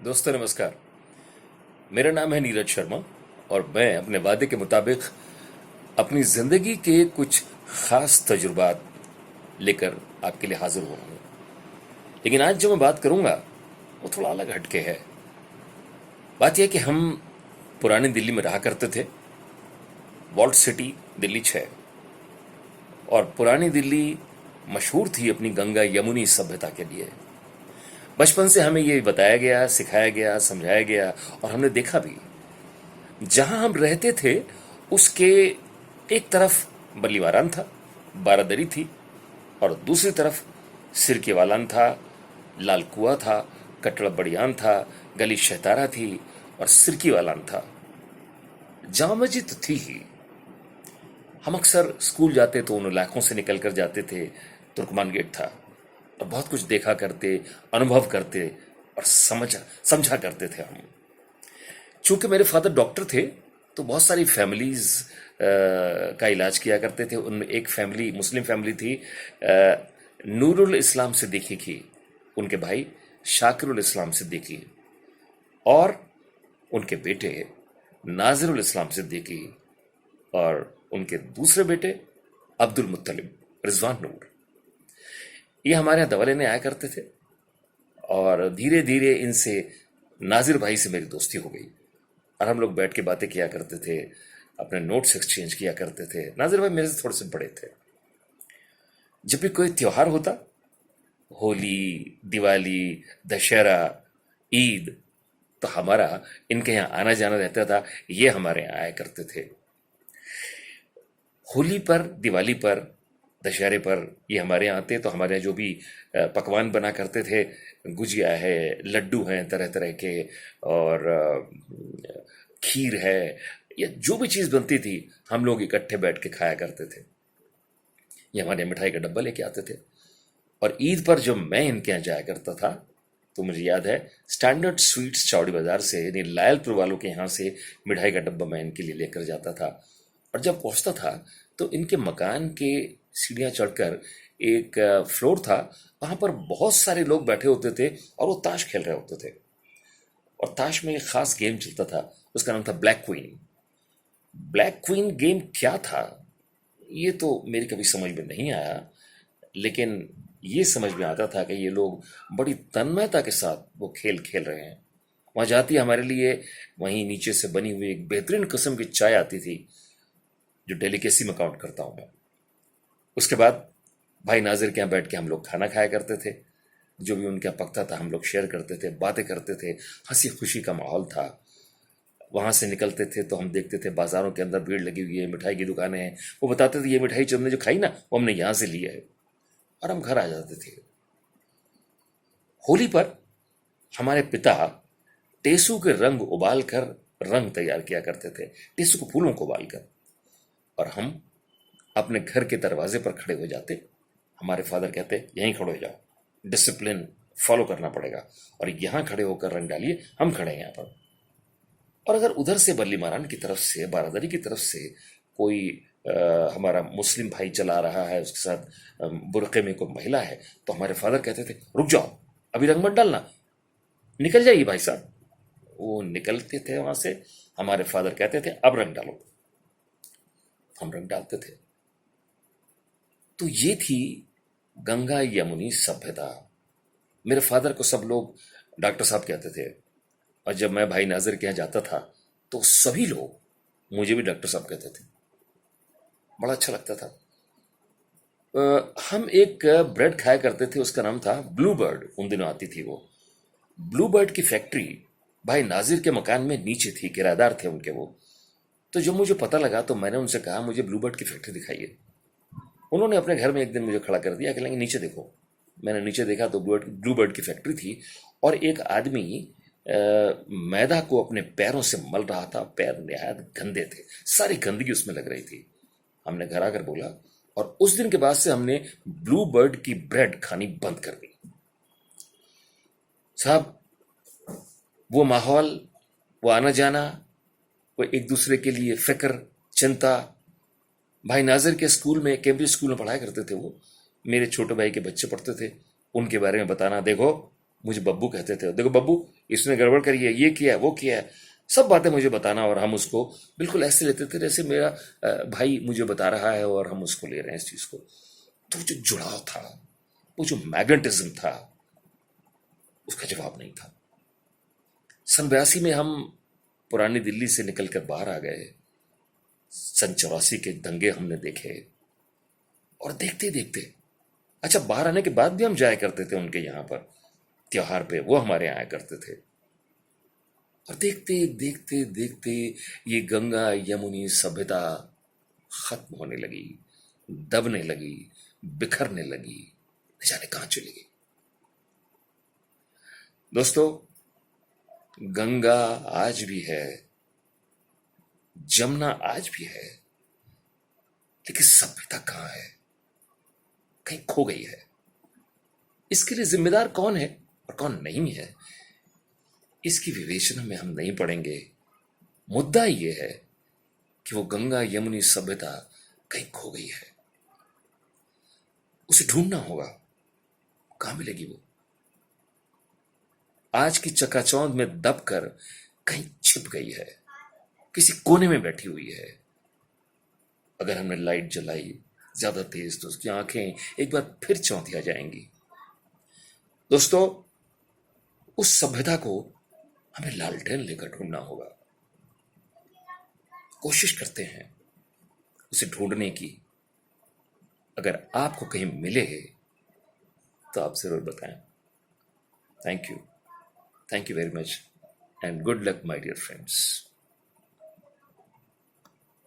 दोस्तों नमस्कार। मेरा नाम है नीरज शर्मा और मैं अपने वादे के मुताबिक अपनी जिंदगी के कुछ खास तजुर्बात लेकर आपके लिए हाजिर हुआ हूं। लेकिन आज जो मैं बात करूंगा वो थोड़ा अलग हटके है। बात यह कि हम पुरानी दिल्ली में रहा करते थे। Walled city Delhi 6। और पुरानी दिल्ली मशहूर थी अपनी गंगा यमुनी सभ्यता के लिए। बचपन से हमें ये बताया गया, सिखाया गया, समझाया गया और हमने देखा भी। जहां हम रहते थे उसके एक तरफ बल्लीवारान था, बारादरी थी, और दूसरी तरफ सिरके वालान था, लाल कुआं था, कटड़ा बड़ियान था, गली शहतारा थी और सिरकी वालान था। जामा मस्जिद थी ही। हम अक्सर स्कूल जाते तो उन इलाकों से निकल कर जाते थे। तुर्कमान गेट था और बहुत कुछ देखा करते, अनुभव करते और समझा करते थे हम। चूंकि मेरे फादर डॉक्टर थे तो बहुत सारी फैमिलीज का इलाज किया करते थे। उनमें एक फैमिली मुस्लिम फैमिली थी, नूरुल इस्लाम सिद्दीकी की। उनके भाई शाकिरुल इस्लाम सिद्दीकी और उनके बेटे नाजिरुल इस्लाम सिद्दीकी और उनके दूसरे बेटे अब्दुल मुत्तलिब रिजवान नूर। ये हमारे यहाँ दवा लेने आया करते थे और धीरे धीरे इनसे नाजिर भाई से मेरी दोस्ती हो गई और हम लोग बैठ के बातें किया करते थे, अपने नोट्स एक्सचेंज किया करते थे। नाजिर भाई मेरे से थोड़े से बड़े थे। जब भी कोई त्योहार होता, होली, दिवाली, दशहरा, ईद, तो हमारा इनके यहाँ आना जाना रहता था। ये हमारे यहाँ आया करते थे। होली पर, दिवाली पर, दशहरे पर ये हमारे यहाँ आते तो हमारे यहाँ जो भी पकवान बना करते थे, गुजिया है, लड्डू हैं तरह तरह के, और खीर है, या जो भी चीज़ बनती थी हम लोग इकट्ठे बैठ के खाया करते थे। ये हमारे मिठाई का डब्बा लेके आते थे। और ईद पर जब मैं इनके यहाँ जाया करता था तो मुझे याद है स्टैंडर्ड स्वीट्स चौड़ी बाजार से, यानी लायलपुर वालों के यहाँ से मिठाई का डब्बा मैं इनके लिए लेकर जाता था। और जब पहुंचता था तो इनके मकान के सीढ़ियां चढ़कर एक फ्लोर था, वहां पर बहुत सारे लोग बैठे होते थे और वो ताश खेल रहे होते थे। और ताश में एक खास गेम चलता था, उसका नाम था black queen. Black queen game क्या था ये तो मेरी कभी समझ में नहीं आया, लेकिन ये समझ में आता था कि ये लोग बड़ी तन्मयता के साथ वो खेल खेल रहे हैं। वहां जाती हमारे लिए वहीं नीचे से बनी हुई एक बेहतरीन किस्म की चाय आती थी जो डेलिकेसी में काउंट करता हूं मैं। उसके बाद भाई नाजिर के यहाँ बैठ के हम लोग खाना खाया करते थे। जो भी उनके यहाँ पकता था हम लोग शेयर करते थे, बातें करते थे, हंसी खुशी का माहौल था। वहां से निकलते थे तो हम देखते थे बाजारों के अंदर भीड़ लगी हुई है, मिठाई की दुकानें हैं। वो बताते थे ये मिठाई जो हमने जो खाई ना वो हमने यहां से ली है, और हम घर आ जाते थे। होली पर हमारे पिता टेसू के रंग उबाल कर रंग तैयार किया करते थे, टेसू के फूलों को उबाल कर, और हम अपने घर के दरवाजे पर खड़े हो जाते। हमारे फादर कहते यहीं खड़े हो जाओ, डिसिप्लिन फॉलो करना पड़ेगा और यहां खड़े होकर रंग डालिए, हम खड़े हैं यहां पर। और अगर उधर से बल्ली मारान की तरफ से, बारादरी की तरफ से कोई हमारा मुस्लिम भाई चला रहा है, उसके साथ बुरके में कोई महिला है, तो हमारे फादर कहते थे रुक जाओ, अभी रंग मत डालना, निकल जाइए भाई साहब। वो निकलते थे वहां से, हमारे फादर कहते थे अब रंग डालो, हम रंग डालते थे। तो ये थी गंगा यमुनी सभ्यता। मेरे फादर को सब लोग डॉक्टर साहब कहते थे, और जब मैं भाई नाजिर के यहाँ जाता था तो सभी लोग मुझे भी डॉक्टर साहब कहते थे। बड़ा अच्छा लगता था। हम एक ब्रेड खाया करते थे, उसका नाम था ब्लू बर्ड। उन दिनों आती थी वो ब्लू बर्ड की फैक्ट्री भाई नाजिर के मकान में नीचे थी, किराएदार थे उनके वो। तो जब मुझे पता लगा तो मैंने उनसे कहा मुझे ब्लू बर्ड की फैक्ट्री दिखाइए। उन्होंने अपने घर में एक दिन मुझे खड़ा कर दिया, कहेंगे नीचे देखो। मैंने नीचे देखा तो ब्लू बर्ड की फैक्ट्री थी और एक आदमी मैदा को अपने पैरों से मल रहा था। पैर निहायत गंदे थे, सारी गंदगी उसमें लग रही थी। हमने घर आकर बोला और उस दिन के बाद से हमने ब्लू बर्ड की ब्रेड खानी बंद कर दी। साहब वो माहौल, वो आना जाना, वो एक दूसरे के लिए फिक्र, चिंता। भाई नाजिर के स्कूल में, कैम्ब्रिज स्कूल में पढ़ाया करते थे वो। मेरे छोटे भाई के बच्चे पढ़ते थे, उनके बारे में बताना, देखो मुझे बब्बू कहते थे, देखो बब्बू इसने गड़बड़ करी है, ये किया है, वो किया है, सब बातें मुझे बताना, और हम उसको बिल्कुल ऐसे लेते थे जैसे मेरा भाई मुझे बता रहा है और हम उसको ले रहे हैं इस चीज को। तो जो जुड़ाव था, वो जो मैग्नेटिज्म था, उसका जवाब नहीं था। सन 82 में हम पुरानी दिल्ली से निकलकर बाहर आ गए। सन 84 के दंगे हमने देखे, और देखते देखते, अच्छा बाहर आने के बाद भी हम जाया करते थे उनके यहाँ पर त्योहार पे, वो हमारे यहाँ आया करते थे। और देखते देखते देखते ये गंगा यमुनी सभ्यता खत्म होने लगी, दबने लगी, बिखरने लगी, न जाने कहां चली गई। दोस्तों, गंगा आज भी है, जमुना आज भी है, लेकिन सभ्यता कहां है? कहीं खो गई है। इसके लिए जिम्मेदार कौन है और कौन नहीं है, इसकी विवेचना में हम नहीं पड़ेंगे। मुद्दा यह है कि वो गंगा यमुनी सभ्यता कहीं खो गई है, उसे ढूंढना होगा। कहां मिलेगी वो? आज की चकाचौंध में दबकर कहीं छिप गई है, किसी कोने में बैठी हुई है। अगर हमने लाइट जलाई ज्यादा तेज तो उसकी आंखें एक बार फिर चौंधिया जाएंगी। दोस्तों, उस सभ्यता को हमें लालटेन लेकर ढूंढना होगा। कोशिश करते हैं उसे ढूंढने की। अगर आपको कहीं मिले तो आप जरूर बताएं। Thank you very much, and good luck my dear friends.